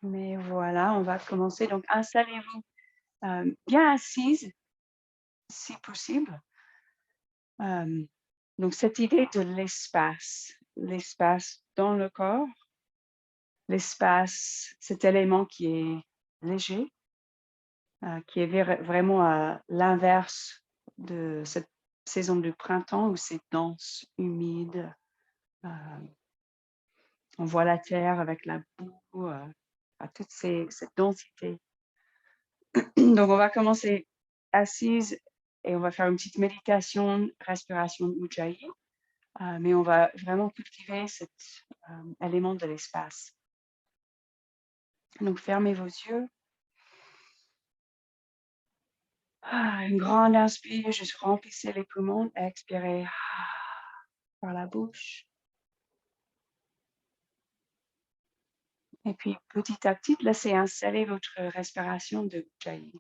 Mais voilà, on va commencer. Donc, installez-vous bien assise, si possible. Donc, cette idée de l'espace dans le corps, l'espace, cet élément qui est léger, qui est vraiment à l'inverse de cette saison du printemps où c'est dense, humide. euh, on voit la terre avec la boue, à cette densité. Donc, on va commencer assise et on va faire une petite méditation, respiration Ujjayi, mais on va vraiment cultiver cet élément de l'espace. Donc, fermez vos yeux. Une grande inspire, juste remplissez les poumons, expirez par la bouche. Et puis, petit à petit, laissez installer votre respiration de Ujjayi,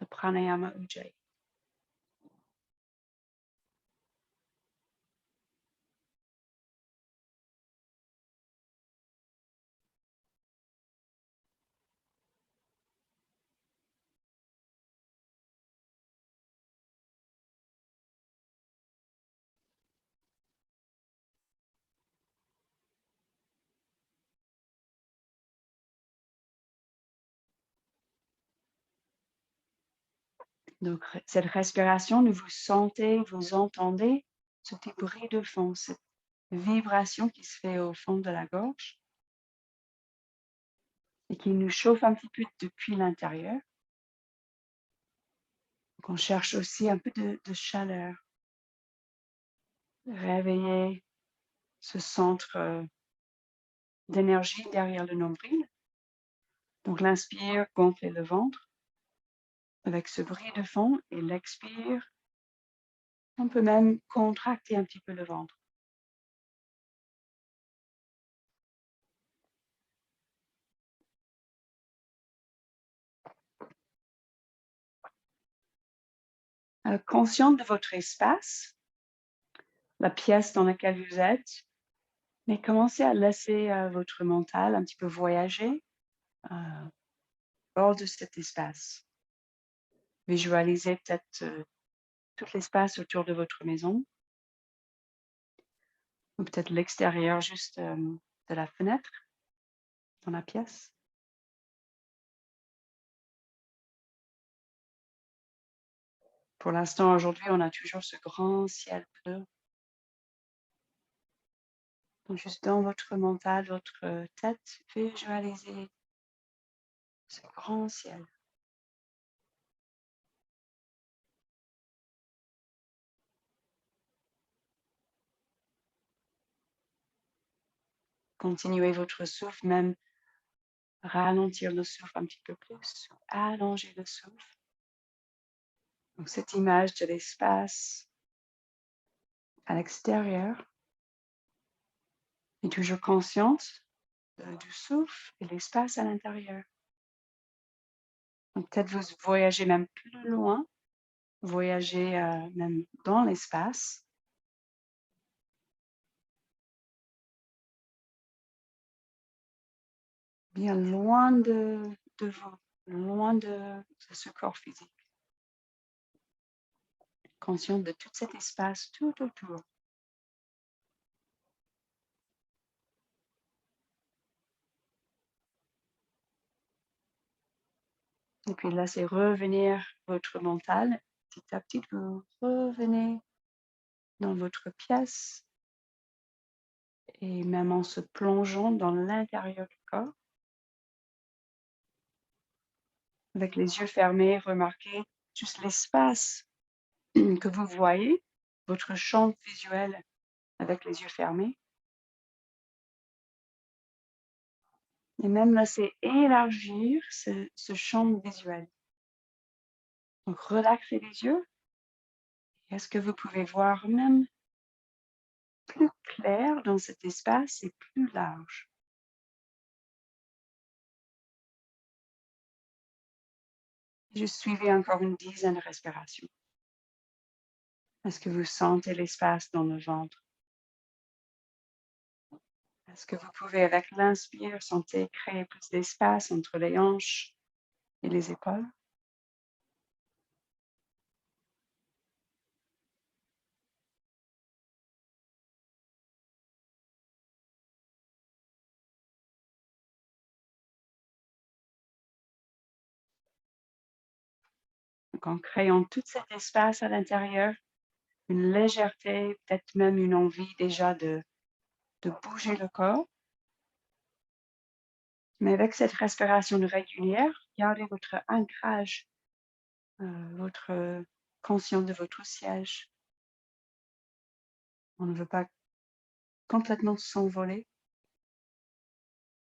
de pranayama Ujjayi. Donc, cette respiration, vous sentez, vous entendez ce petit bruit de fond, cette vibration qui se fait au fond de la gorge et qui nous chauffe un petit peu depuis l'intérieur. Donc, on cherche aussi un peu de chaleur. Réveiller ce centre d'énergie derrière le nombril. Donc, l'inspire, gonfler le ventre avec ce bruit de fond et l'expire, on peut même contracter un petit peu le ventre. Alors, conscient de votre espace, la pièce dans laquelle vous êtes, mais commencez à laisser votre mental un petit peu voyager hors de cet espace. Visualisez peut-être tout l'espace autour de votre maison, ou peut-être l'extérieur juste de la fenêtre dans la pièce. Pour l'instant, aujourd'hui, on a toujours ce grand ciel bleu. Donc, juste dans votre mental, votre tête, visualisez ce grand ciel. Continuez votre souffle, même ralentir le souffle un petit peu plus, allonger le souffle. Donc, cette image de l'espace à l'extérieur est toujours consciente du souffle et l'espace à l'intérieur. Donc, peut-être vous voyagez même plus loin, voyagez même dans l'espace. Bien loin de vous, loin de ce corps physique, conscient de tout cet espace tout autour. Et puis laissez revenir votre mental. Petit à petit, vous revenez dans votre pièce et même en se plongeant dans l'intérieur du corps. Avec les yeux fermés, remarquez juste l'espace que vous voyez, votre champ visuel avec les yeux fermés. Et même laisser élargir ce champ visuel. Donc, relaxez les yeux. Est-ce que vous pouvez voir même plus clair dans cet espace et plus large? Juste suivez encore une dizaine de respirations. Est-ce que vous sentez l'espace dans le ventre? Est-ce que vous pouvez, avec l'inspire, sentir créer plus d'espace entre les hanches et les épaules? Donc, en créant tout cet espace à l'intérieur, une légèreté, peut-être même une envie déjà de bouger le corps. Mais avec cette respiration régulière, gardez votre ancrage, votre conscience de votre siège. On ne veut pas complètement s'envoler.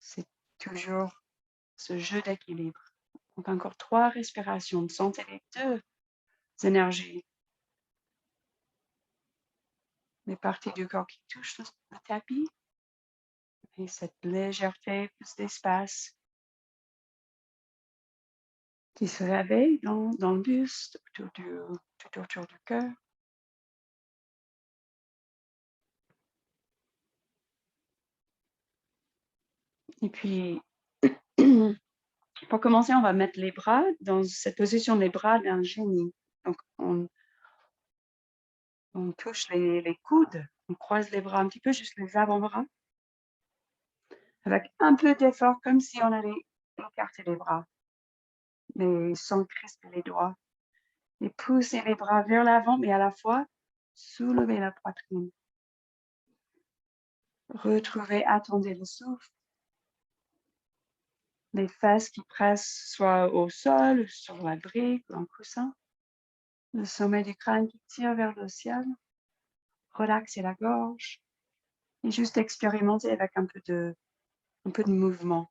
C'est toujours ce jeu d'équilibre. Donc encore 3 respirations. Sentez les 2 énergies. Les parties du corps qui touchent le tapis et cette légèreté, plus d'espace qui se réveille dans le buste, tout autour du cœur. Et puis, pour commencer, on va mettre les bras dans cette position, les bras d'un génie. Donc, on touche les coudes, on croise les bras un petit peu, juste les avant-bras, avec un peu d'effort, comme si on allait écarter les bras, mais sans crisper les doigts. Et pousser les bras vers l'avant, mais à la fois soulever la poitrine. Retrouvez, attendez le souffle. Les fesses qui pressent soit au sol, sur la brique ou un coussin. Le sommet du crâne qui tire vers le ciel. Relaxez la gorge. Et juste expérimenter avec un peu de mouvement.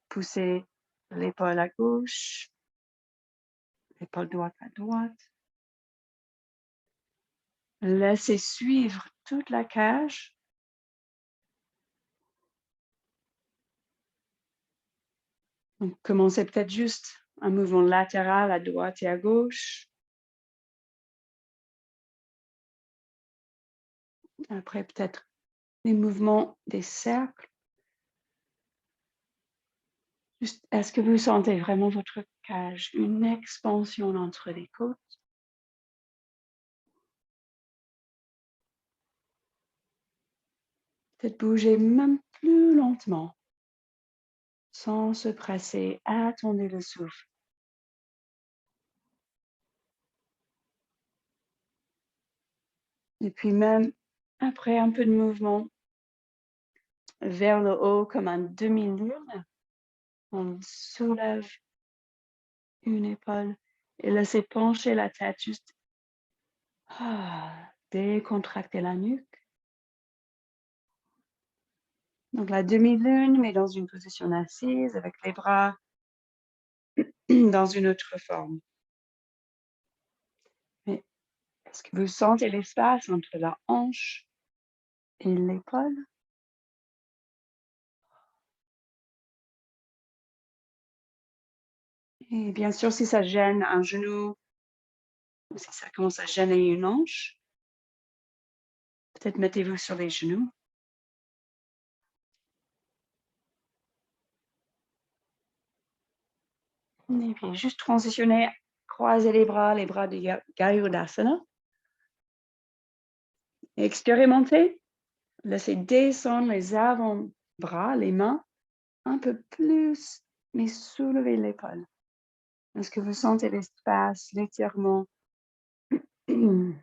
Poussez l'épaule à gauche, l'épaule droite à droite. Laissez suivre toute la cage. Donc, commencez peut-être juste un mouvement latéral à droite et à gauche. Après, peut-être les mouvements des cercles. Juste, est-ce que vous sentez vraiment votre cage, une expansion entre les côtes? Peut-être bouger même plus lentement, sans se presser. Attendez le souffle. Et puis même après un peu de mouvement vers le haut comme un demi-lune, on soulève une épaule et laissez pencher la tête, juste décontracter la nuque. Donc la demi-lune, mais dans une position assise avec les bras dans une autre forme. Mais est-ce que vous sentez l'espace entre la hanche et l'épaule? Et bien sûr, si ça gêne un genou, ou si ça commence à gêner une hanche, peut-être mettez-vous sur les genoux. Et puis juste transitionner, croiser les bras de Gayodhasana. Et expérimentez, laissez descendre les avant-bras, les mains, un peu plus, mais soulevez l'épaule. Est-ce que vous sentez l'espace, l'étirement, un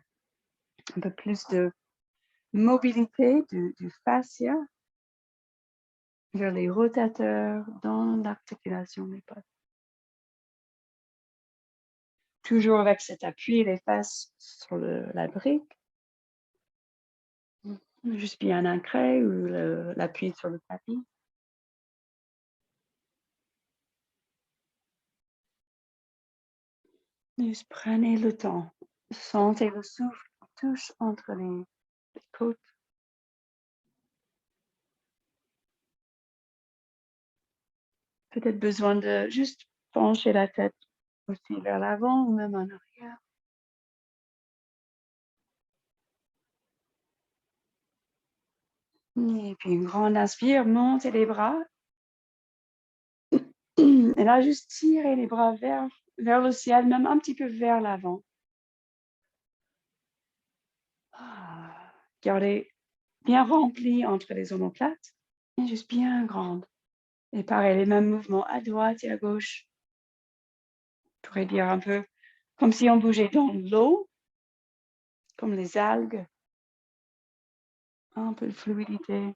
peu plus de mobilité du fascia vers les rotateurs dans l'articulation de l'épaule? Toujours avec cet appui, les fesses sur la brique. Juste bien ancré ou l'appui sur le tapis. Juste prenez le temps. Sentez le souffle qui touche entre les côtes. Peut-être besoin de juste pencher la tête aussi vers l'avant ou même en arrière. Et puis une grande inspire, montez les bras. Et là, juste tirez les bras vers le ciel, même un petit peu vers l'avant. Gardez bien rempli entre les omoplates et juste bien grande. Et pareil, les mêmes mouvements à droite et à gauche. Je pourrais dire un peu comme si on bougeait dans l'eau, comme les algues. Un peu de fluidité.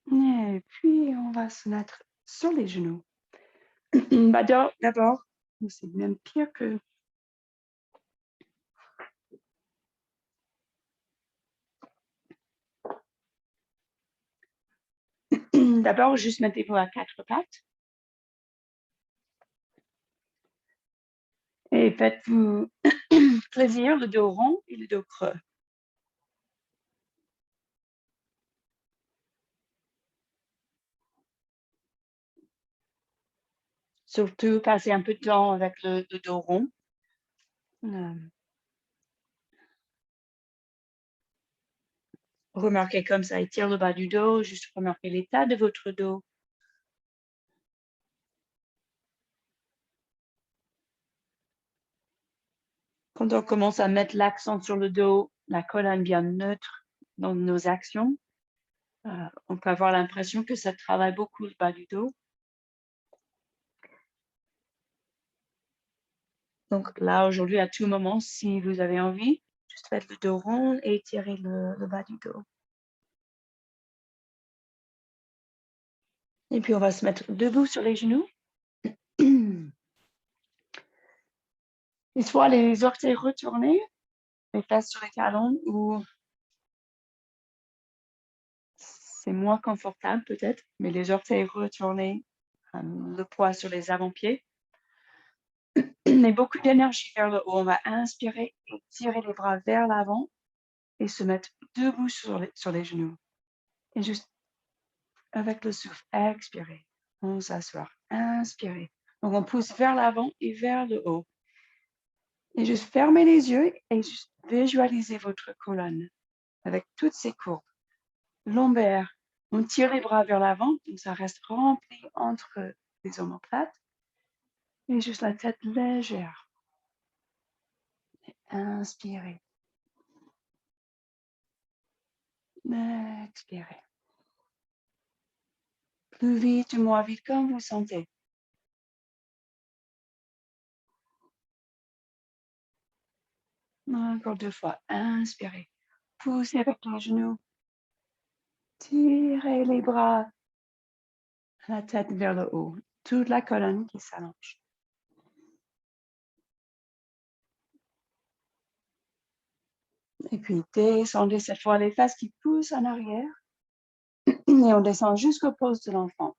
Et puis, on va se mettre sur les genoux. D'abord, c'est même pire que... D'abord, juste mettez-vous à quatre pattes. Et faites-vous plaisir, le dos rond et le dos creux. Surtout, passez un peu de temps avec le dos rond. Remarquez comme ça étire le bas du dos, juste remarquez l'état de votre dos. Quand on commence à mettre l'accent sur le dos, la colonne bien neutre dans nos actions, on peut avoir l'impression que ça travaille beaucoup le bas du dos. Donc là, aujourd'hui, à tout moment, si vous avez envie, juste faites le dos rond et étirez le bas du dos. Et puis, on va se mettre debout sur les genoux. Et soit les orteils retournés, les fesses sur les talons, ou c'est moins confortable peut-être, mais les orteils retournés, le poids sur les avant-pieds. Et beaucoup d'énergie vers le haut. On va inspirer et tirer les bras vers l'avant et se mettre debout sur les genoux. Et juste avec le souffle, expirer. On s'assoit, inspirer. Donc, on pousse vers l'avant et vers le haut. Et juste fermez les yeux et juste visualisez votre colonne avec toutes ces courbes. Lombaire, on tire les bras vers l'avant, donc ça reste rempli entre les omoplates. Et juste la tête légère. Inspirez. Expirez. Plus vite, moins vite, comme vous sentez. Encore 2 fois. Inspirez. Poussez avec les genoux. Tirez les bras. La tête vers le haut. Toute la colonne qui s'allonge. Et puis descendez cette fois les fesses qui poussent en arrière. Et on descend jusqu'au pose de l'enfant.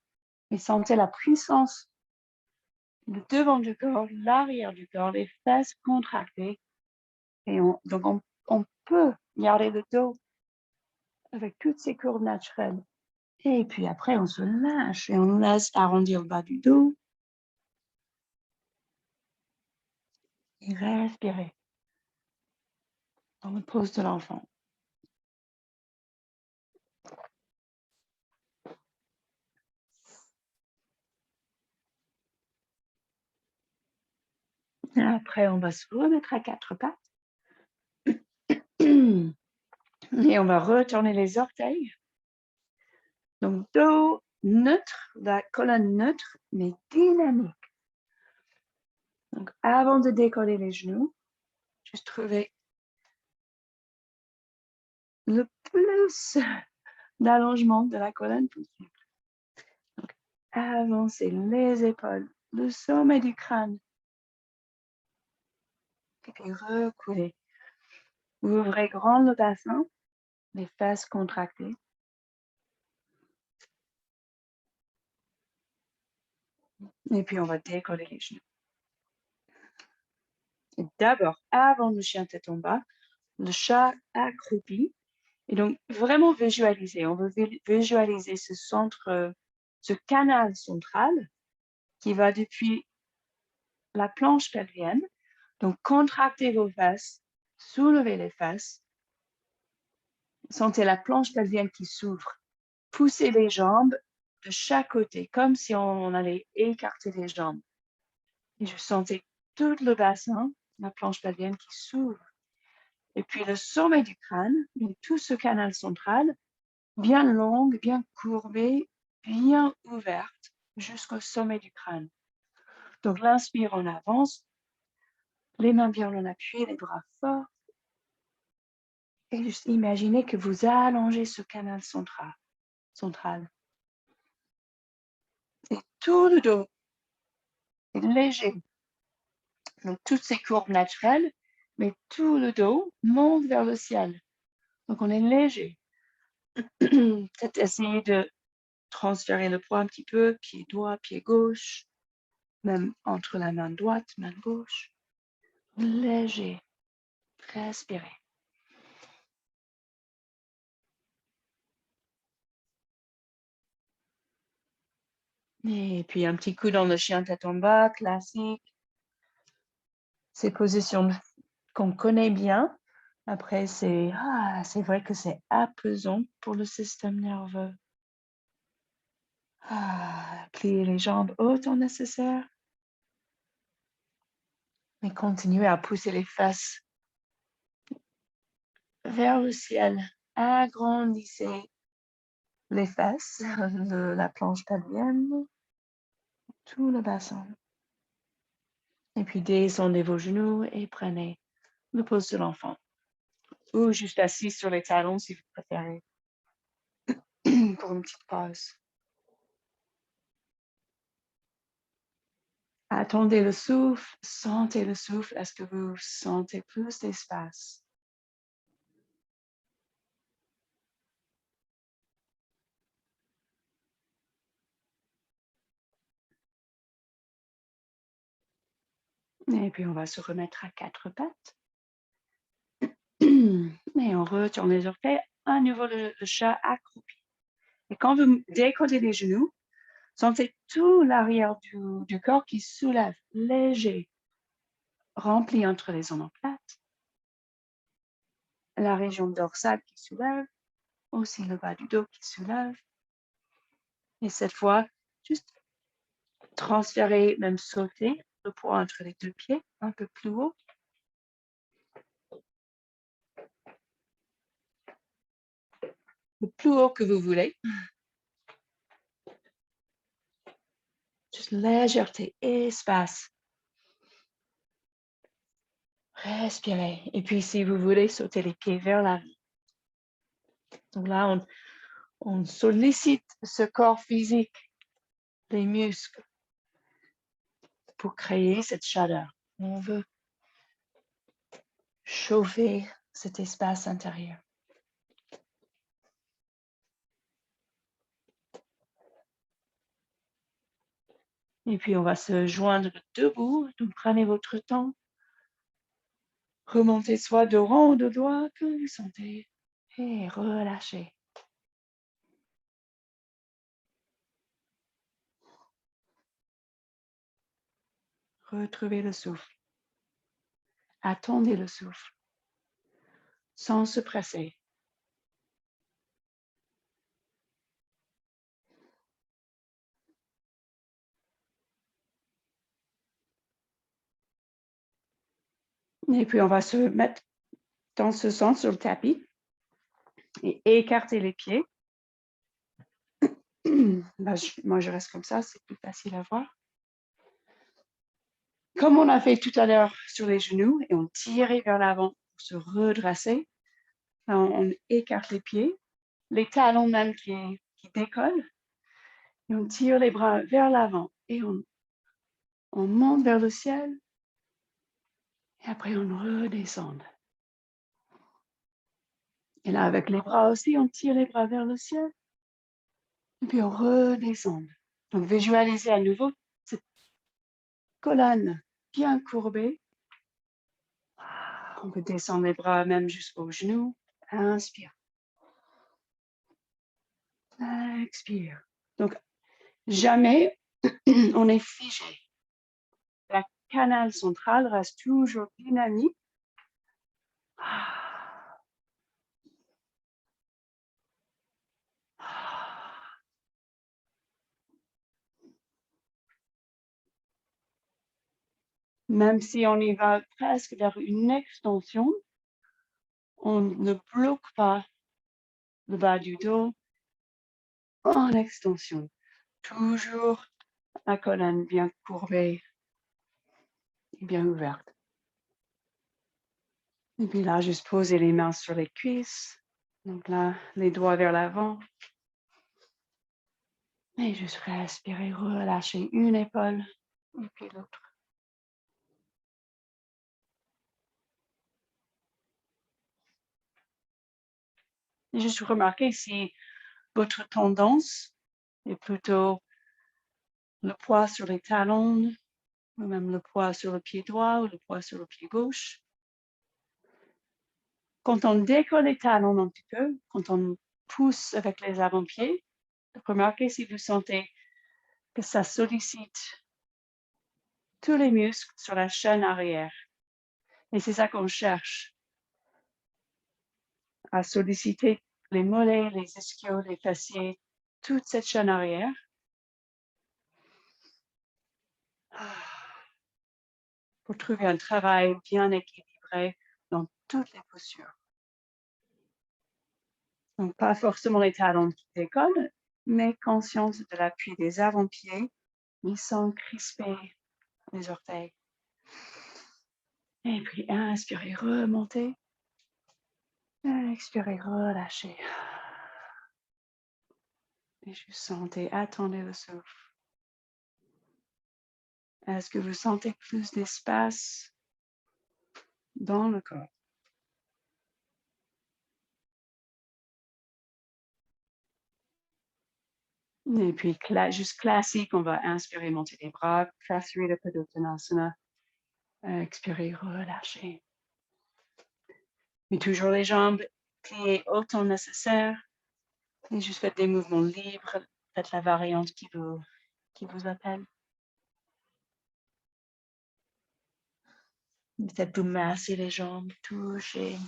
Et sentez la puissance. Le devant du corps, l'arrière du corps, les fesses contractées. Et donc on peut garder le dos avec toutes ces courbes naturelles. Et puis après, on se lâche et on laisse arrondir le bas du dos. Et respirer dans le pose de l'enfant. Et après, on va se remettre à quatre pattes. Et on va retourner les orteils. Donc, dos neutre, la colonne neutre, mais dynamique. Donc, avant de décoller les genoux, juste trouver le plus d'allongement de la colonne possible. Donc, avancez les épaules, le sommet du crâne. Et puis, recoulez. Ouvrez grand le bassin, les fesses contractées. Et puis, on va décoller les genoux. D'abord, avant le chien tête en bas, le chat accroupi. Et donc, vraiment visualiser. On veut visualiser ce centre, ce canal central qui va depuis la planche pelvienne. Donc, contractez vos fesses soulevez les fesses. Sentez la planche pelvienne qui s'ouvre. Poussez les jambes de chaque côté, comme si on allait écarter les jambes. Et je sentais tout le bassin, la planche pelvienne qui s'ouvre. Et puis le sommet du crâne, donc tout ce canal central, bien longue, bien courbée, bien ouverte jusqu'au sommet du crâne. Donc l'inspire, on avance, les mains bien en appui, les bras forts. Et juste imaginez que vous allongez ce canal central. Et tout le dos est léger. Donc toutes ces courbes naturelles, mais tout le dos monte vers le ciel. Donc on est léger. Peut-être essayer de transférer le poids un petit peu, pied droit, pied gauche, même entre la main droite, main gauche. Léger. Respirez. Et puis un petit coup dans le chien tête en bas, classique. Ces positions qu'on connaît bien. Après, c'est vrai que c'est apaisant pour le système nerveux. Pliez les jambes autant nécessaire. Et continuez à pousser les fesses vers le ciel. Agrandissez les fesses de la planche pelvienne, tout le bassin. Et puis descendez vos genoux et prenez le pose de l'enfant. Ou juste assis sur les talons si vous préférez. Pour une petite pause. Attendez le souffle, sentez le souffle. Est-ce que vous sentez plus d'espace? Et puis on va se remettre à quatre pattes. Et on retourne les orteils. À nouveau le chat accroupi. Et quand vous décollez les genoux, sentez tout l'arrière du corps qui soulève, léger, rempli entre les omoplates. La région dorsale qui soulève, aussi le bas du dos qui soulève. Et cette fois, juste transférer, même sauter le poids entre les deux pieds, un peu plus haut. Le plus haut que vous voulez. Juste légèreté, espace. Respirez. Et puis, si vous voulez, sauter les pieds vers l'avant. Donc là, on sollicite ce corps physique, les muscles, pour créer cette chaleur. On veut chauffer cet espace intérieur. Et puis, on va se joindre debout. Donc, prenez votre temps. Remontez soit de rang ou de doigt, que vous sentez. Et relâchez. Retrouvez le souffle. Attendez le souffle. Sans se presser. Et puis, on va se mettre dans ce sens sur le tapis et écarter les pieds. Moi, je reste comme ça, c'est plus facile à voir. Comme on a fait tout à l'heure sur les genoux, et on tire vers l'avant pour se redresser. On écarte les pieds, les talons même qui décollent, et on tire les bras vers l'avant, et on monte vers le ciel, et après on redescend. Et là, avec les bras aussi, on tire les bras vers le ciel, et puis on redescend. Donc, visualisez à nouveau cette colonne bien courbée. On peut descendre les bras même jusqu'aux genoux. Inspire. Expire. Donc, jamais on est figé. La canal centrale reste toujours dynamique. Même si on y va presque vers une extension, on ne bloque pas le bas du dos en extension. Toujours la colonne bien courbée et bien ouverte. Et puis là, juste poser les mains sur les cuisses. Donc là, les doigts vers l'avant. Et juste respirer, relâcher une épaule et puis l'autre. Et juste remarquer si votre tendance est plutôt le poids sur les talons, ou même le poids sur le pied droit ou le poids sur le pied gauche. Quand on décolle les talons un petit peu, quand on pousse avec les avant-pieds, remarquez si vous sentez que ça sollicite tous les muscles sur la chaîne arrière. Et c'est ça qu'on cherche, à solliciter les mollets, les ischios, les fessiers, toute cette chaîne arrière. Pour trouver un travail bien équilibré dans toutes les postures. Donc, pas forcément les talons qui décollent, mais conscience de l'appui des avant-pieds, mais sans crisper les orteils. Et puis, inspirez, remontez. Expirez, relâchez. Et juste sentez, attendez le souffle. Est-ce que vous sentez plus d'espace dans le corps? Et puis, juste classique, on va inspirer, monter les bras, Prasarita Padottanasana. Expirez, relâchez. Mais toujours les jambes pliées autant nécessaire. Et juste faites des mouvements libres. Faites la variante qui vous appelle. Peut-être vous masser les jambes, toucher.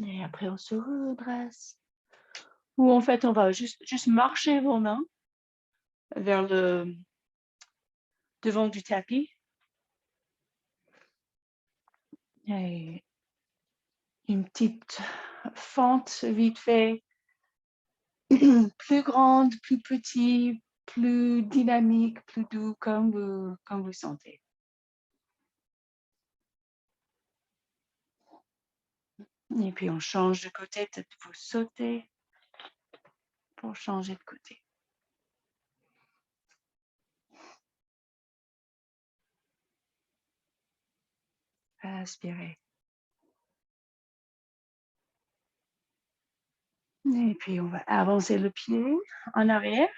Et après, on se redresse. Ou en fait, on va juste marcher vos mains vers le devant du tapis. Et une petite fente vite fait, plus grande, plus petite, plus dynamique, plus doux, comme vous sentez. Et puis on change de côté, peut-être vous sautez pour changer de côté. Inspirez. Et puis on va avancer le pied en arrière.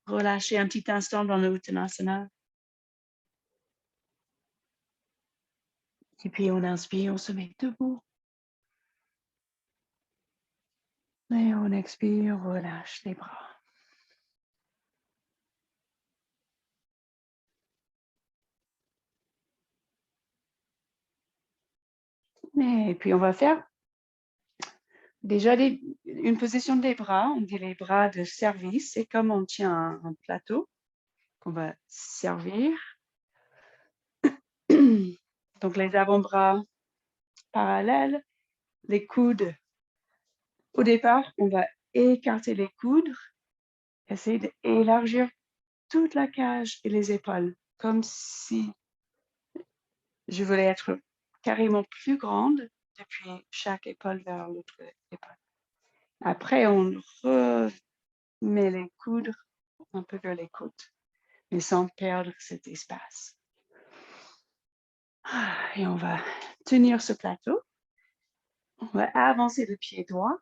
Relâchez un petit instant dans le Uttanasana. Et puis on inspire, on se met debout. Et on expire, relâche les bras. Et puis on va faire déjà une position des bras. On dit les bras de service. C'est comme on tient un plateau qu'on va servir. Donc les avant-bras parallèles, les coudes. Au départ, on va écarter les coudes, essayer d'élargir toute la cage et les épaules, comme si je voulais être carrément plus grande depuis chaque épaule vers l'autre épaule. Après, on remet les coudes un peu vers les côtes, mais sans perdre cet espace. Et on va tenir ce plateau. On va avancer le pied droit.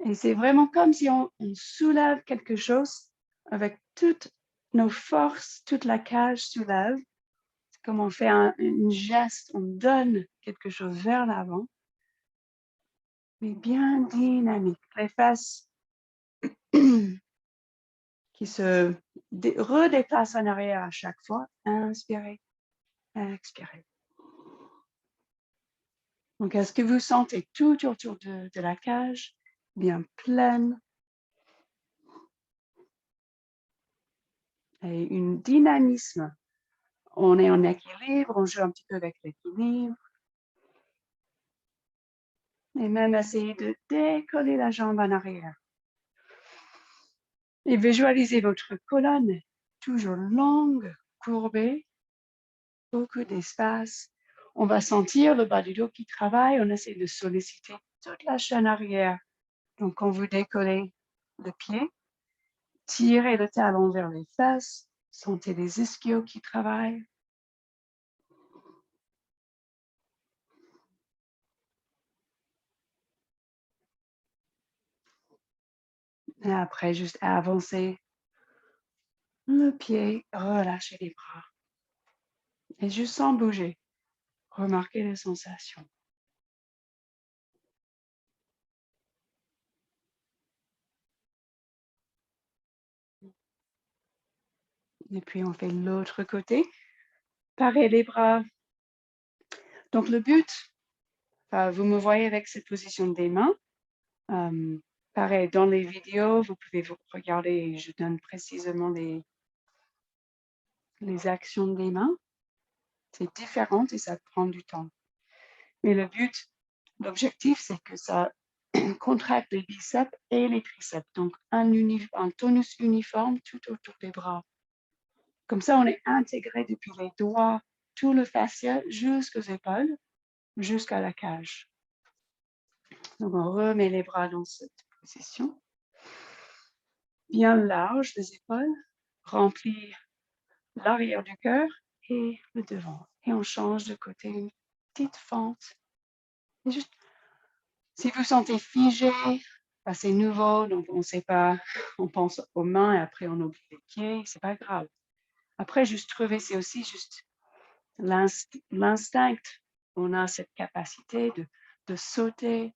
Et c'est vraiment comme si on soulève quelque chose avec toutes nos forces, toute la cage soulève. comme on fait une geste, on donne quelque chose vers l'avant, mais bien dynamique. Les fesses qui se redéplacent en arrière à chaque fois. Inspirez, expirez. Donc, est-ce que vous sentez tout autour de la cage bien pleine et un dynamisme? On est en équilibre, on joue un petit peu avec l'équilibre. Et même essayer de décoller la jambe en arrière. Et visualisez votre colonne toujours longue, courbée, beaucoup d'espace. On va sentir le bas du dos qui travaille. On essaie de solliciter toute la chaîne arrière. Donc, quand vous décollez le pied, tirez le talon vers les fesses. Sentez les ischios qui travaillent. Et après, juste avancer le pied, relâchez les bras. Et juste sans bouger, remarquez les sensations. Et puis, on fait l'autre côté. Pareil, les bras. Donc, le but, vous me voyez avec cette position des mains. Pareil, dans les vidéos, vous pouvez vous regarder, je donne précisément les actions des mains. C'est différent et ça prend du temps. Mais le but, l'objectif, c'est que ça contracte les biceps et les triceps. Donc, un tonus uniforme tout autour des bras. Comme ça, on est intégré depuis les doigts, tout le fascia jusqu'aux épaules, jusqu'à la cage. Donc, on remet les bras dans cette position. Bien large les épaules, remplir l'arrière du cœur et le devant. Et on change de côté, une petite fente. Et juste, si vous sentez figé, c'est nouveau, donc on ne sait pas, on pense aux mains et après on oublie les pieds, c'est pas grave. Après, juste trouver, c'est aussi juste l'instinct. On a cette capacité de sauter,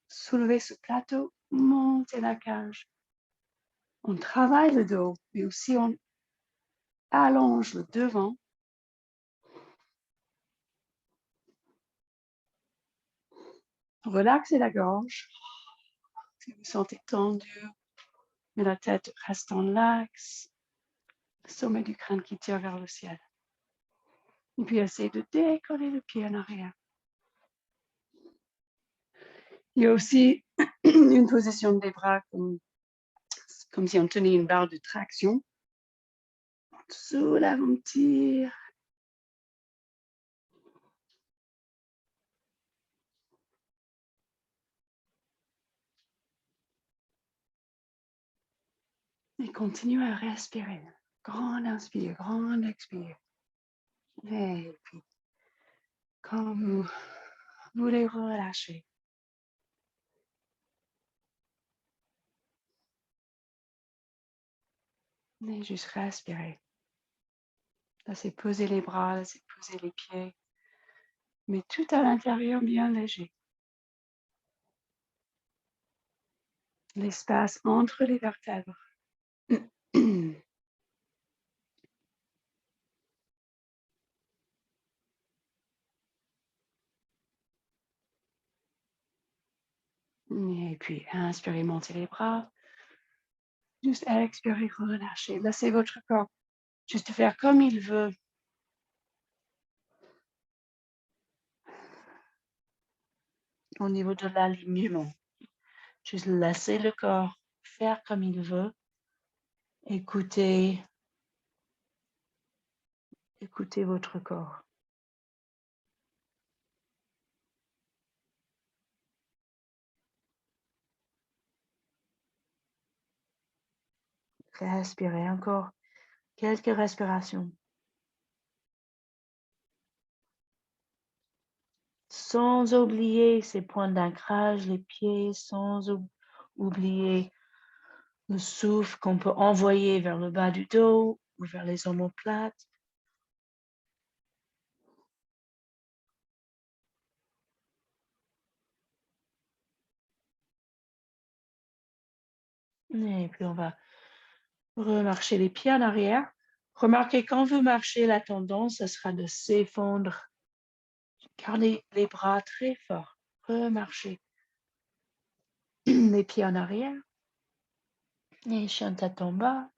soulever ce plateau, monter la cage. On travaille le dos, mais aussi on allonge le devant. Relaxez la gorge. Si vous sentez tendu, mais la tête reste en l'axe. Sommet du crâne qui tire vers le ciel. Et puis essayez de décoller le pied en arrière. Il y a aussi une position des bras comme si on tenait une barre de traction. Soulève, on tire. Et continuez à respirer. Grand inspire, grand expire. Et puis, quand vous les relâchez, et juste respirer. Là, c'est poser les bras, là, c'est poser les pieds. Mais tout à l'intérieur, bien léger. L'espace entre les vertèbres. Et puis, inspirez, montez les bras. Juste expirer, relâchez. Laissez votre corps juste faire comme il veut. Au niveau de l'alignement. Juste laissez le corps faire comme il veut. Écoutez votre corps. Respirez encore quelques respirations. Sans oublier ces points d'ancrage, les pieds, sans oublier le souffle qu'on peut envoyer vers le bas du dos ou vers les omoplates. Et puis, on va remarcher les pieds en arrière. Remarquez, quand vous marchez, la tendance, ce sera de s'effondrer. Gardez les bras très forts. Remarchez les pieds en arrière. Et chien tête en bas.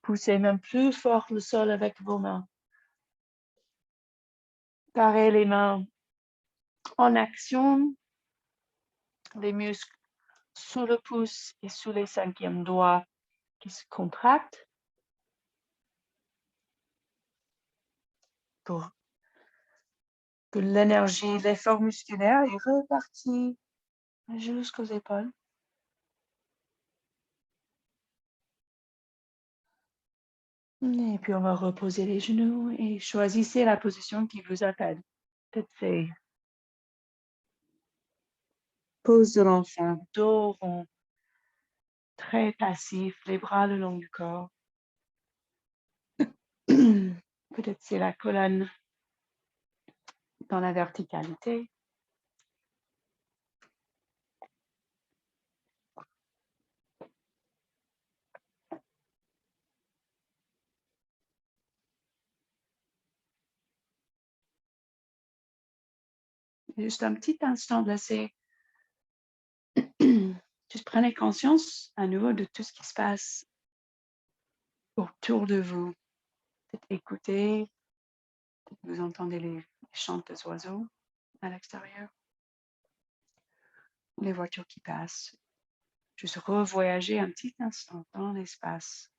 Poussez même plus fort le sol avec vos mains. Carrez les mains en action. Les muscles sous le pouce et sous les cinquièmes doigts qui se contractent pour que l'énergie, l'effort musculaire est reparti jusqu'aux épaules. Et puis, on va reposer les genoux et choisissez la position qui vous appelle. Peut-être c'est pose de l'enfant, dos rond, très passif, les bras le long du corps. Peut-être c'est la colonne dans la verticalité. Juste un petit instant de laisser. Juste prenez conscience à nouveau de tout ce qui se passe autour de vous. Peut-être écoutez, peut-être vous entendez les chants des oiseaux à l'extérieur, les voitures qui passent. Juste revoyager un petit instant dans l'espace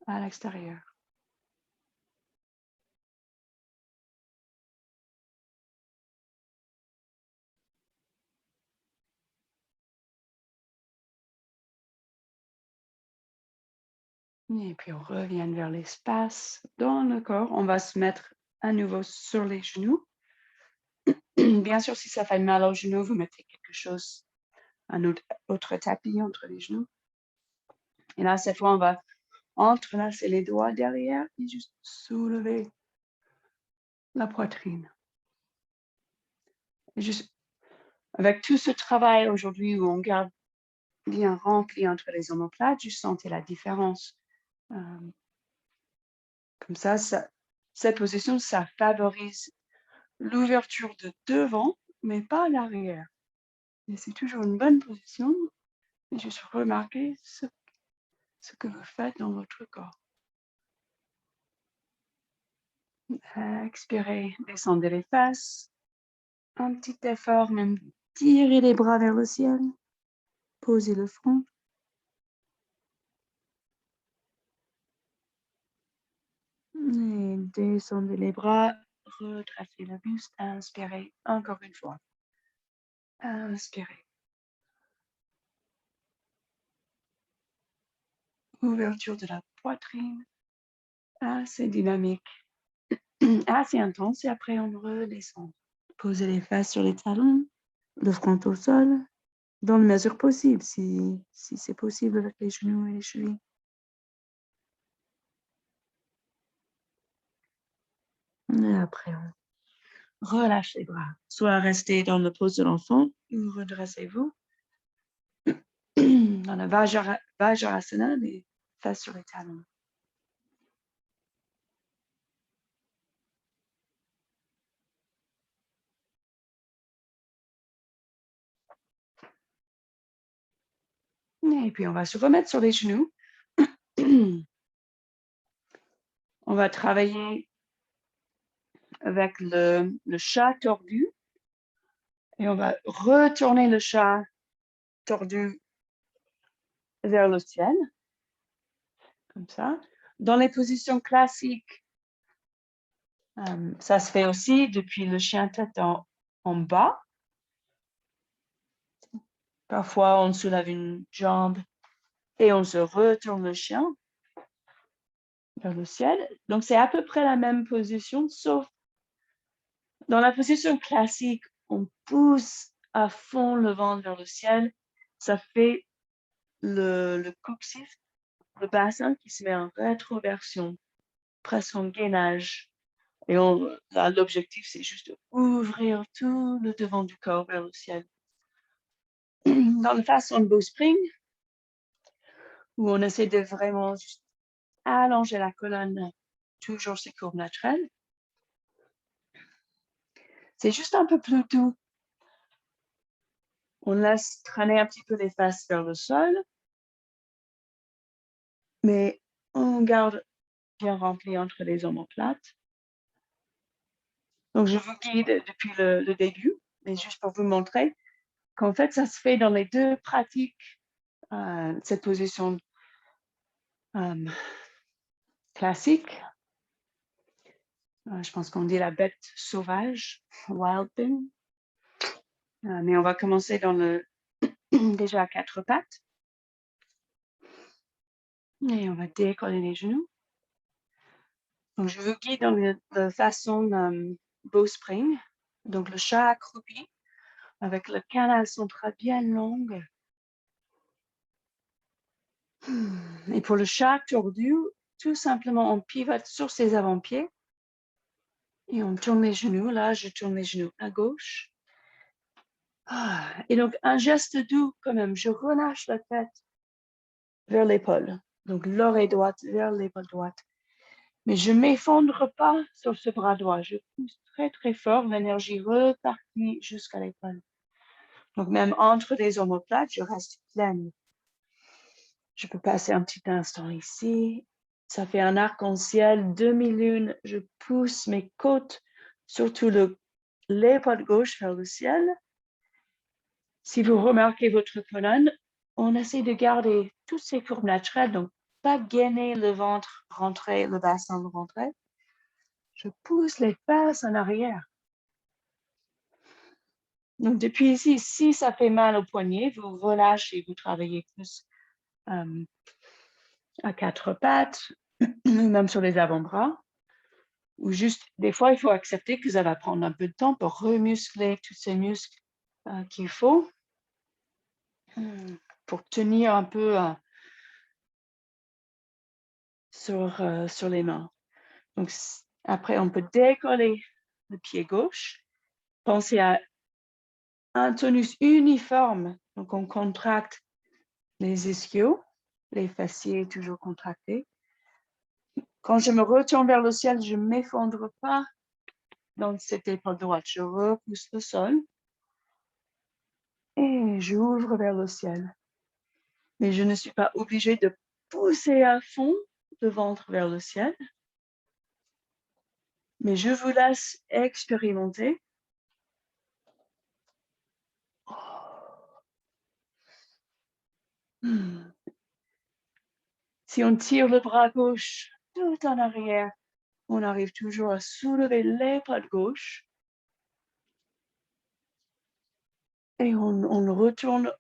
à l'extérieur. Et puis on revient vers l'espace dans le corps. On va se mettre à nouveau sur les genoux. Bien sûr, si ça fait mal aux genoux, vous mettez quelque chose, un autre tapis entre les genoux. Et là, cette fois, on va entrelacer les doigts derrière et juste soulever la poitrine. Et juste avec tout ce travail aujourd'hui où on garde bien rempli entre les omoplates, juste sentez la différence. Comme ça, cette position, ça favorise l'ouverture de devant, mais pas l'arrière. Et c'est toujours une bonne position. Et juste remarquez ce que vous faites dans votre corps. Expirez, descendez les fesses. Un petit effort, même tirez les bras vers le ciel. Posez le front. Et descendez les bras, redressez le buste, inspirez encore une fois. Inspirez. Ouverture de la poitrine, assez dynamique, assez intense, et après on redescend. Posez les fesses sur les talons, le front au sol, dans la mesure possible, si c'est possible avec les genoux et les chevilles. Et après, on relâche les bras. Soit restez dans la pose de l'enfant, ou redressez-vous. Dans la Vajrasana, les fesses sur les talons. Et puis, on va se remettre sur les genoux. On va travailler avec le chat tordu. Et on va retourner le chat tordu vers le ciel. Comme ça. Dans les positions classiques, ça se fait aussi depuis le chien tête en bas. Parfois, on soulève une jambe et on se retourne le chien vers le ciel. Donc, c'est à peu près la même position, sauf dans la position classique, on pousse à fond le ventre vers le ciel. Ça fait le coccyx le bassin qui se met en rétroversion, presque en gainage. Et là, l'objectif, c'est juste d'ouvrir tout le devant du corps vers le ciel. Dans le façon bowspring, où on essaie de vraiment juste allonger la colonne, toujours ses courbes naturelles, c'est juste un peu plus doux. On laisse traîner un petit peu les fesses vers le sol, mais on garde bien rempli entre les omoplates. Donc, je vous guide depuis le début, mais juste pour vous montrer qu'en fait, ça se fait dans les deux pratiques, cette position classique. Je pense qu'on dit la bête sauvage, wild thing. Mais on va commencer dans déjà à quatre pattes. Et on va décoller les genoux. Donc, je vous guide dans la façon bowspring. Donc, le chat accroupi avec le canal central bien long. Et pour le chat tordu, tout simplement, on pivote sur ses avant-pieds et on tourne les genoux. Là, je tourne les genoux à gauche. Et donc, un geste doux quand même. Je relâche la tête vers l'épaule. Donc, l'oreille droite vers l'épaule droite. Mais je ne m'effondre pas sur ce bras droit. Je pousse très, très fort. L'énergie repartit jusqu'à l'épaule. Donc, même entre les omoplates, je reste pleine. Je peux passer un petit instant ici. Ça fait un arc-en-ciel, demi-lune. Je pousse mes côtes, surtout l'épaule gauche vers le ciel. Si vous remarquez votre colonne, on essaie de garder toutes ces courbes naturelles, donc pas gainer le ventre, rentrer, le bassin rentrer. Je pousse les fesses en arrière. Donc depuis ici, si ça fait mal au poignet, vous relâchez, vous travaillez plus à quatre pattes, même sur les avant-bras. Ou juste, des fois, il faut accepter que ça va prendre un peu de temps pour remuscler tous ces muscles qu'il faut pour tenir un peu sur les mains. Donc, après, on peut décoller le pied gauche. Pensez à un tonus uniforme. Donc, on contracte les ischios, les fessiers toujours contractés. Quand je me retourne vers le ciel, je ne m'effondre pas dans cette épaule droite. Je repousse le sol et j'ouvre vers le ciel. Mais je ne suis pas obligée de pousser à fond le ventre vers le ciel. Mais je vous laisse expérimenter. Si on tire le bras gauche tout en arrière, on arrive toujours à soulever l'épaule gauche. Et on retourne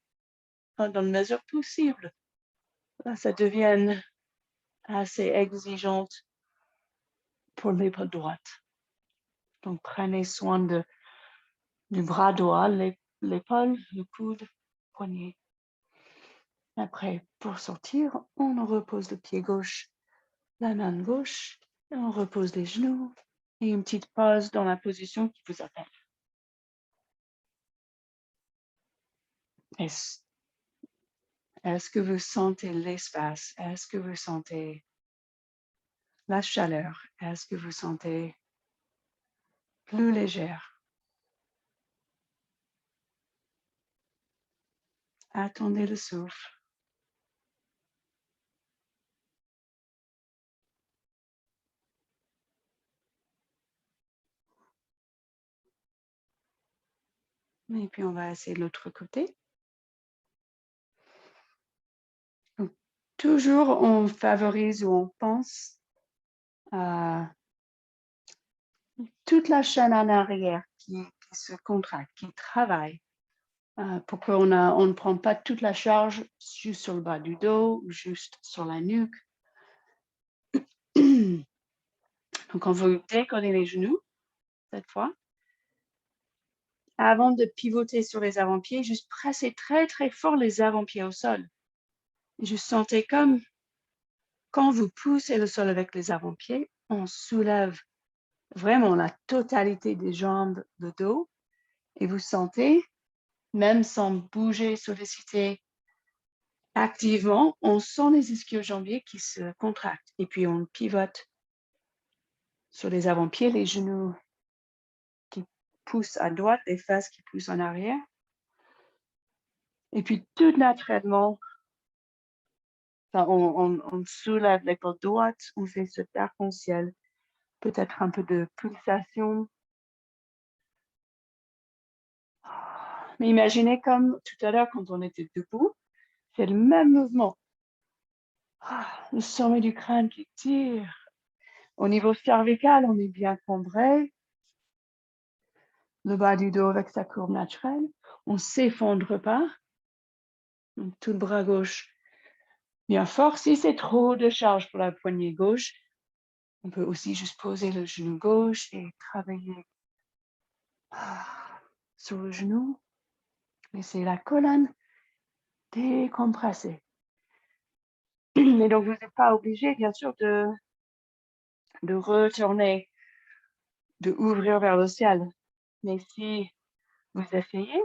dans la mesure possible. Là, ça devient assez exigeante pour l'épaule droite. Donc, prenez soin du bras droit, l'épaule, le coude, le poignet. Après, pour sortir, on repose le pied gauche, la main gauche, et on repose les genoux et une petite pause dans la position qui vous appelle. Est-ce que vous sentez l'espace? Est-ce que vous sentez la chaleur? Est-ce que vous sentez plus légère? Attendez le souffle. Et puis, on va essayer de l'autre côté. Donc, toujours, on favorise ou on pense à toute la chaîne en arrière qui se contracte, qui travaille pour qu'on ne prend pas toute la charge juste sur le bas du dos ou juste sur la nuque. Donc, on va décoller les genoux cette fois. Avant de pivoter sur les avant-pieds, juste presser très, très fort les avant-pieds au sol. Je sentais comme Quand vous poussez le sol avec les avant-pieds, on soulève vraiment la totalité des jambes, le dos, et vous sentez, même sans bouger, solliciter activement, on sent les ischio-jambiers qui se contractent. Et puis on pivote sur les avant-pieds, les genoux qui poussent à droite, les fesses qui poussent en arrière. Et puis tout naturellement, on soulève l'épaule droite, on fait ce arc-en-ciel, peut-être un peu de pulsation. Mais imaginez comme tout à l'heure quand on était debout, c'est le même mouvement. Le sommet du crâne qui tire. Au niveau cervical, on est bien cambré. Le bas du dos avec sa courbe naturelle. On ne s'effondre pas. Donc, tout le bras gauche bien fort. Si c'est trop de charge pour la poignée gauche, on peut aussi juste poser le genou gauche et travailler sur le genou. Laissez la colonne décompresser. Et donc, vous n'êtes pas obligé, bien sûr, de retourner, de ouvrir vers le ciel. Mais si vous essayez,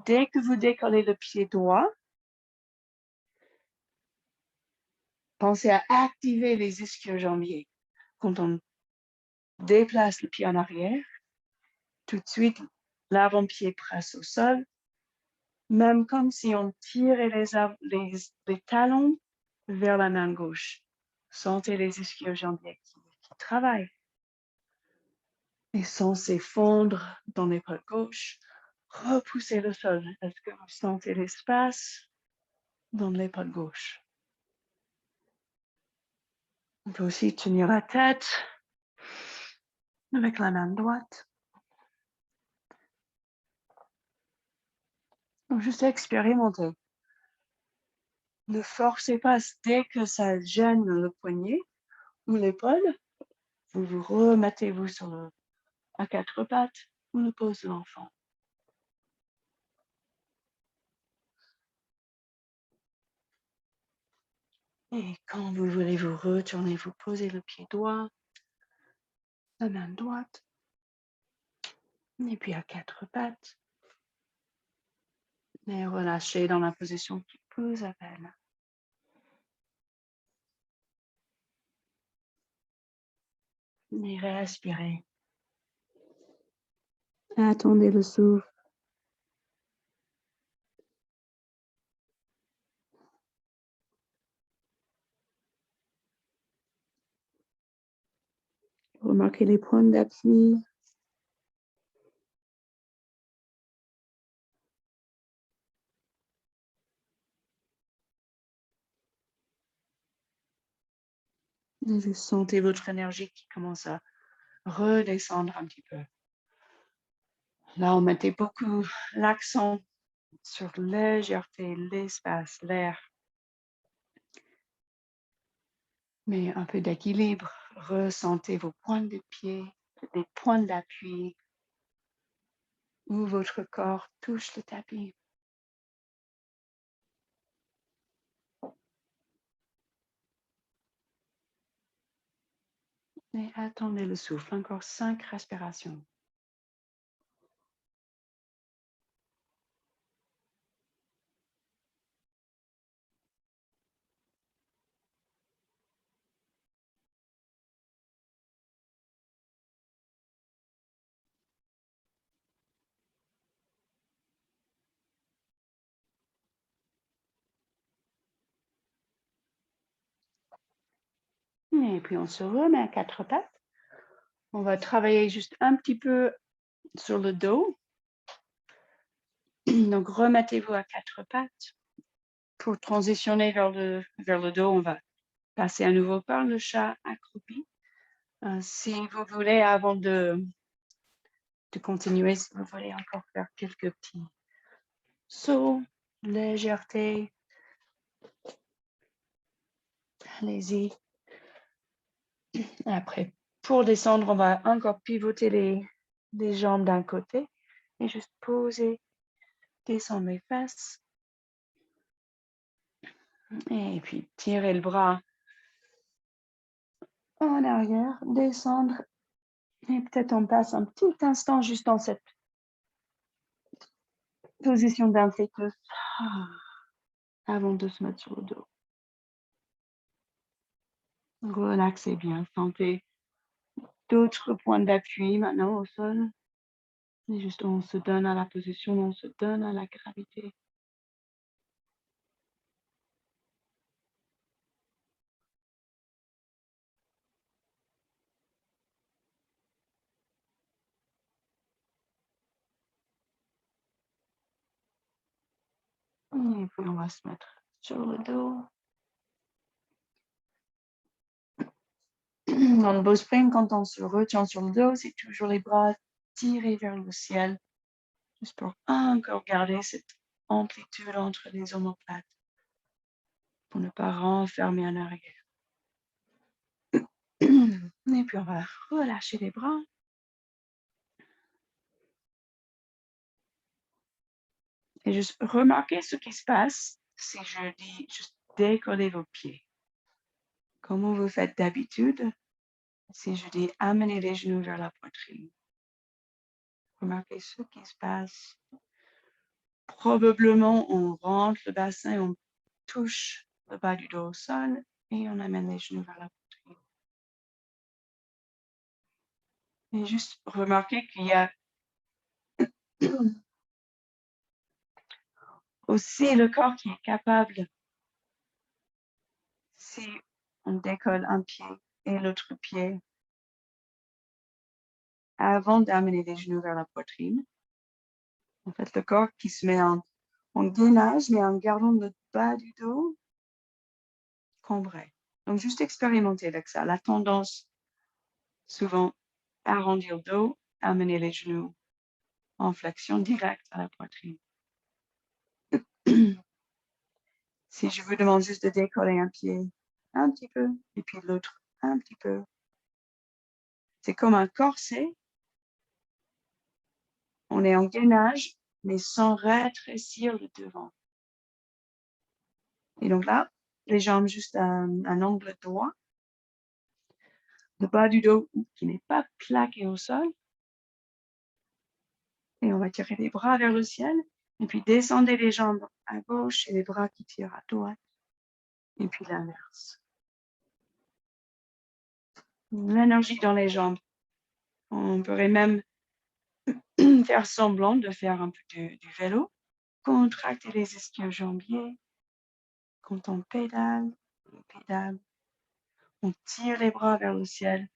dès que vous décollez le pied droit, pensez à activer les ischio-jambiers. Quand on déplace le pied en arrière, tout de suite, l'avant-pied presse au sol, même comme si on tirait les talons vers la main gauche. Sentez les ischio-jambiers qui travaillent. Et sans s'effondre dans l'épaule gauche, repoussez le sol. Est-ce que vous sentez l'espace dans l'épaule gauche? On peut aussi tenir la tête avec la main droite. Donc, juste expérimenter. Ne forcez pas dès que ça gêne le poignet ou l'épaule. Vous vous remettez-vous à quatre pattes ou le pose de l'enfant. Et quand vous voulez vous retourner, vous posez le pied droit, la main droite, et puis à quatre pattes. Et relâchez dans la position qui vous appelle. Et respirez. Attendez le souffle. Remarquez les points d'appui. Et vous sentez votre énergie qui commence à redescendre un petit peu. Là, on mettait beaucoup l'accent sur légèreté, l'espace, l'air. Mais un peu d'équilibre. Ressentez vos pointes de pied, les points d'appui, où votre corps touche le tapis. Et attendez le souffle. Encore 5 respirations. Et puis on se remet à quatre pattes. On va travailler juste un petit peu sur le dos. Donc remettez-vous à quatre pattes. Pour transitionner vers le dos, on va passer à nouveau par le chat accroupi. Si vous voulez, avant de continuer, si vous voulez encore faire quelques petits sauts, légèreté, allez-y. Après, pour descendre, on va encore pivoter les jambes d'un côté et juste poser, descendre les fesses. Et puis, tirer le bras en arrière, descendre et peut-être on passe un petit instant juste dans cette position d'un fœtus avant de se mettre sur le dos. Relaxez bien, sentez d'autres points d'appui maintenant au sol. Et juste on se donne à la position, on se donne à la gravité. Et puis on va se mettre sur le dos. Dans le beau spring, quand on se retient sur le dos, c'est toujours les bras tirés vers le ciel, juste pour encore garder cette amplitude entre les omoplates, pour ne pas renfermer en arrière. Et puis on va relâcher les bras. Et juste remarquez ce qui se passe si je dis juste décoller vos pieds. Comment vous faites d'habitude si je dis amener les genoux vers la poitrine. Remarquez ce qui se passe. Probablement, on rentre le bassin, on touche le bas du dos au sol et on amène les genoux vers la poitrine. Et juste remarquez qu'il y a aussi le corps qui est capable, si on décolle un pied et l'autre pied, avant d'amener les genoux vers la poitrine, en fait, le corps qui se met en gainage, mais en gardant le bas du dos cambré. Donc, juste expérimenter avec ça. La tendance, souvent, arrondir le dos, amener les genoux en flexion directe à la poitrine. Si je vous demande juste de décoller un pied un petit peu, et puis l'autre un petit peu, c'est comme un corset. On est en gainage, mais sans rétrécir le devant. Et donc là, les jambes juste à un angle droit. Le bas du dos qui n'est pas plaqué au sol. Et on va tirer les bras vers le ciel. Et puis descendez les jambes à gauche et les bras qui tirent à droite. Et puis l'inverse. L'énergie dans les jambes. On pourrait même faire semblant de faire un peu du vélo. Contracter les ischio-jambiers. Quand on pédale, on tire les bras vers le ciel.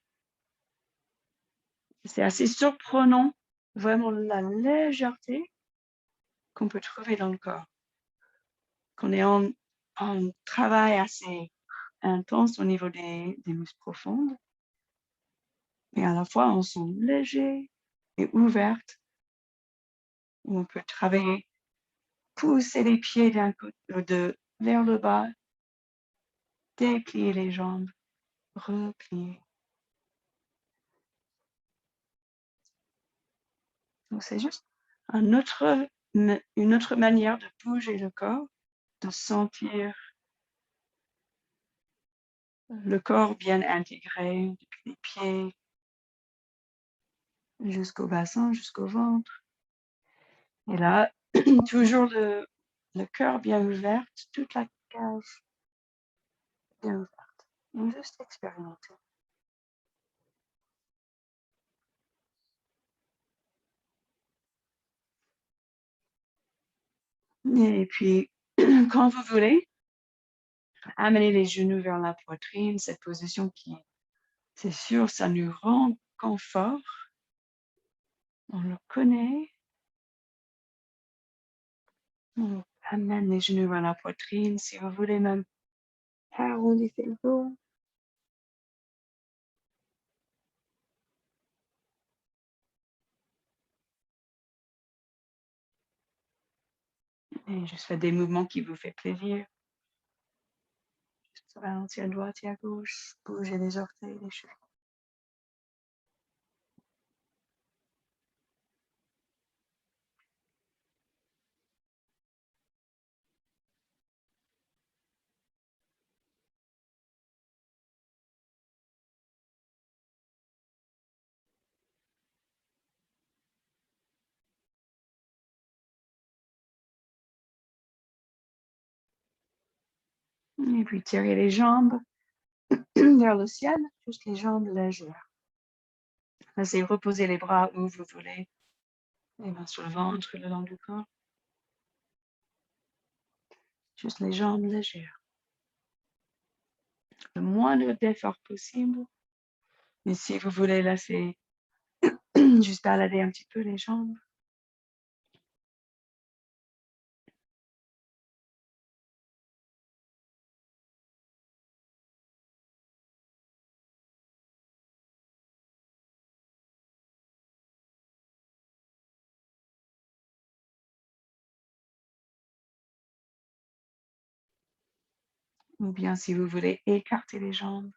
C'est assez surprenant, vraiment la légèreté qu'on peut trouver dans le corps. Qu'on est en travail assez intense au niveau des muscles profondes. Mais à la fois, on sent léger et ouverte, où on peut travailler, pousser les pieds d'un côté vers le bas, déplier les jambes, replier. Donc c'est juste une autre manière de bouger le corps, de sentir le corps bien intégré, depuis les pieds jusqu'au bassin, jusqu'au ventre. Et là, toujours le cœur bien ouvert, toute la cage bien ouverte. Donc juste expérimenter. Et puis, quand vous voulez, amenez les genoux vers la poitrine, cette position qui, c'est sûr, ça nous rend confort. On le connaît. On amène les genoux vers la poitrine. Si vous voulez même arrondissez le dos. Et juste faites des mouvements qui vous font plaisir. Juste ralentir à droite et à gauche. Bouger les orteils, les cheveux. Et puis tirez les jambes vers le ciel, juste les jambes légères. Laissez reposer les bras où vous voulez, les mains sur le ventre, le long du corps. Juste les jambes légères. Le moindre d'effort possible. Mais si vous voulez laisser juste balader un petit peu les jambes. Ou bien si vous voulez écarter les jambes.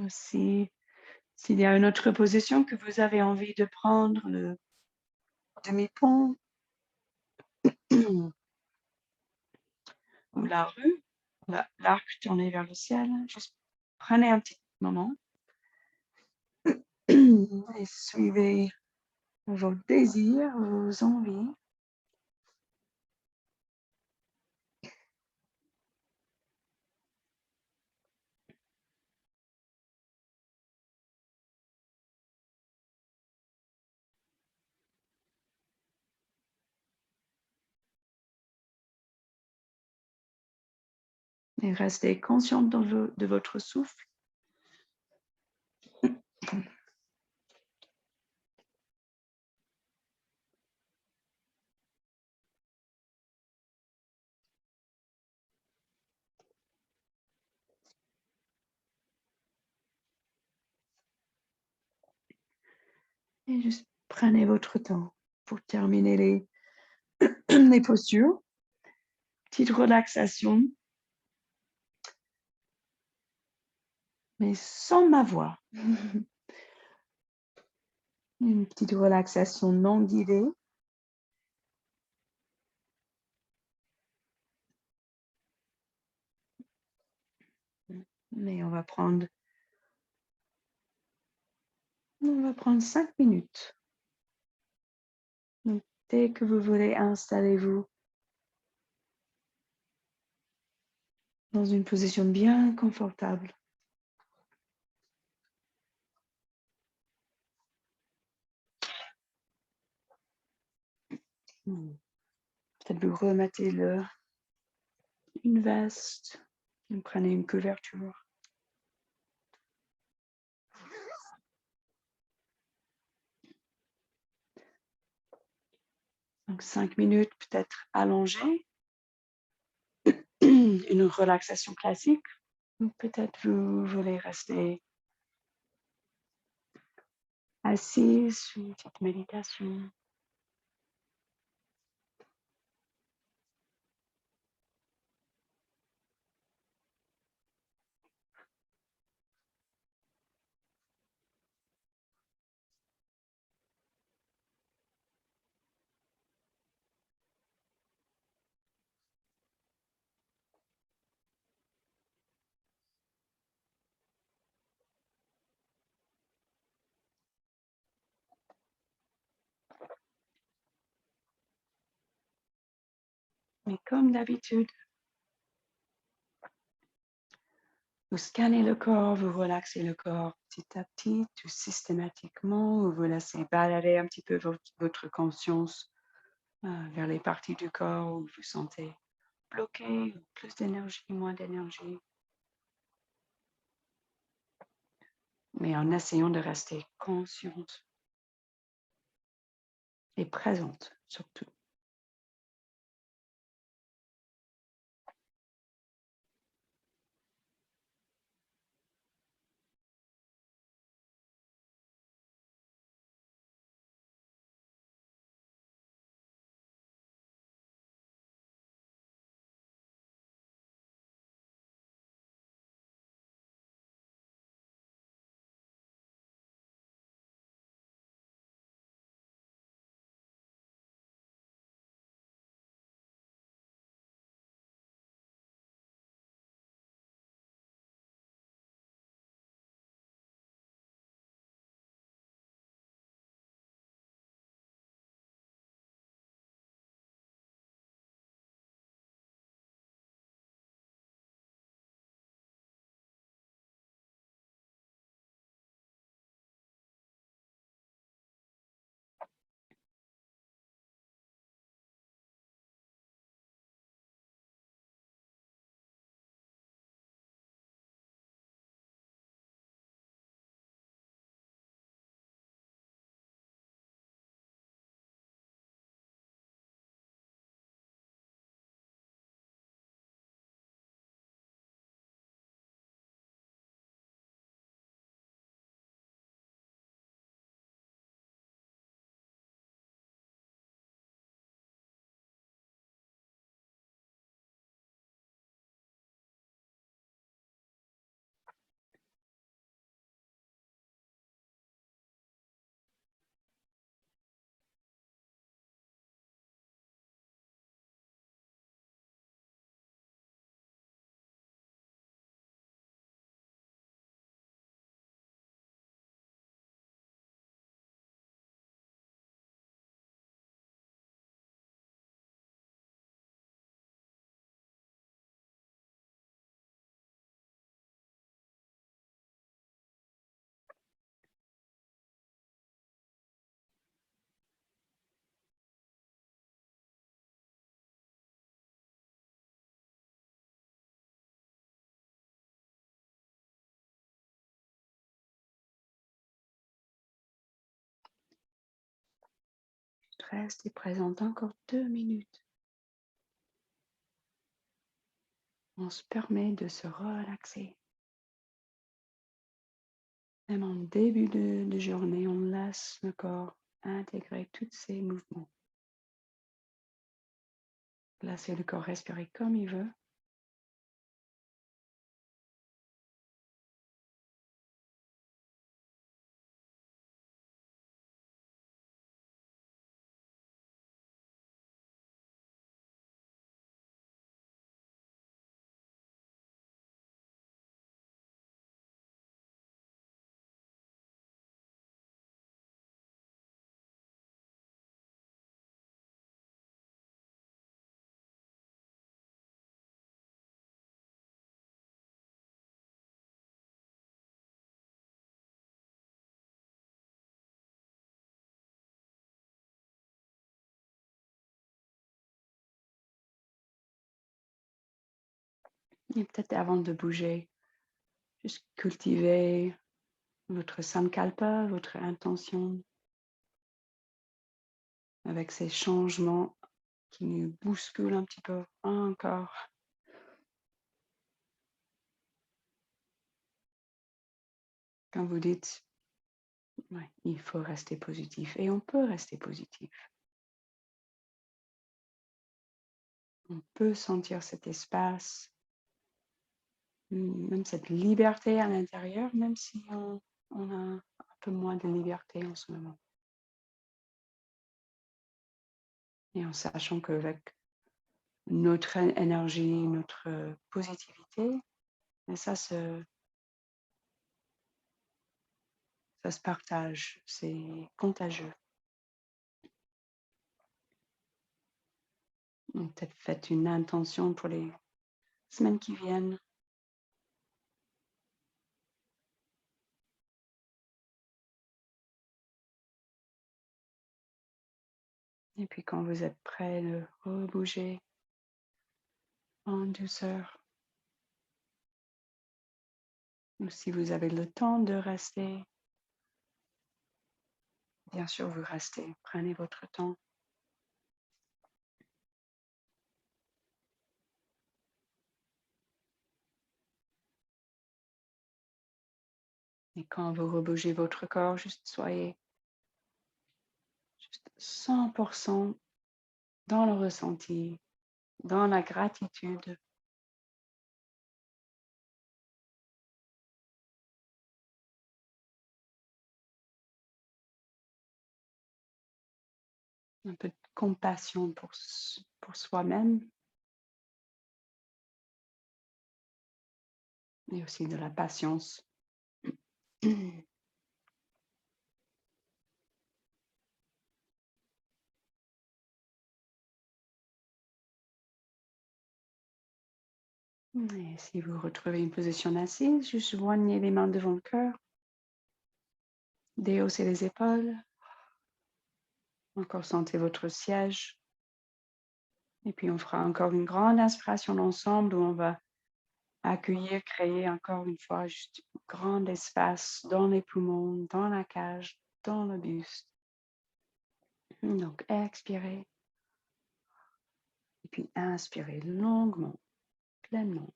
Aussi, s'il y a une autre position que vous avez envie de prendre, le demi-pont ou la rue, l'arc tourné vers le ciel, juste prenez un petit moment et suivez vos désirs, vos envies. Et restez consciente de votre souffle. Et juste prenez votre temps pour terminer les postures. Petite relaxation, mais sans ma voix. Une petite relaxation non guidée. Mais on va prendre 5 minutes. Donc, dès que vous voulez, installez-vous dans une position bien confortable. Peut-être vous remettez une veste, vous prenez une couverture. Donc 5 minutes peut-être allongées. Une relaxation classique. Ou peut-être vous voulez rester assis, une petite méditation. Mais comme d'habitude, vous scannez le corps, vous relaxez le corps petit à petit, tout systématiquement, vous laissez balader un petit peu votre conscience vers les parties du corps où vous vous sentez bloqué, plus d'énergie, moins d'énergie. Mais en essayant de rester consciente et présente surtout. restez présente encore 2 minutes. On se permet de se relaxer. Même en début de journée, on laisse le corps intégrer tous ces mouvements. Laissez le corps respirer comme il veut. Et peut-être avant de bouger, juste cultiver votre sankalpa, votre intention avec ces changements qui nous bousculent un petit peu encore. Quand vous dites, ouais, il faut rester positif et on peut rester positif. On peut sentir cet espace, même cette liberté à l'intérieur, même si on a un peu moins de liberté en ce moment. Et en sachant qu'avec notre énergie, notre positivité, et ça se partage, c'est contagieux. Donc peut-être faites une intention pour les semaines qui viennent. Et puis quand vous êtes prêt de rebouger en douceur, ou si vous avez le temps de rester, bien sûr vous restez, prenez votre temps. Et quand vous rebougez votre corps, juste soyez juste 100% dans le ressenti, dans la gratitude. Un peu de compassion pour soi-même, mais aussi de la patience. Et si vous retrouvez une position assise, juste joignez les mains devant le cœur, déhaussez les épaules, encore sentez votre siège. Et puis on fera encore une grande inspiration ensemble où on va accueillir, créer encore une fois juste un grand espace dans les poumons, dans la cage, dans le buste. Donc expirez et puis inspirez longuement, pleinement.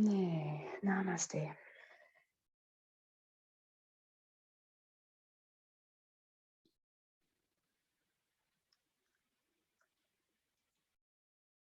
Et namaste.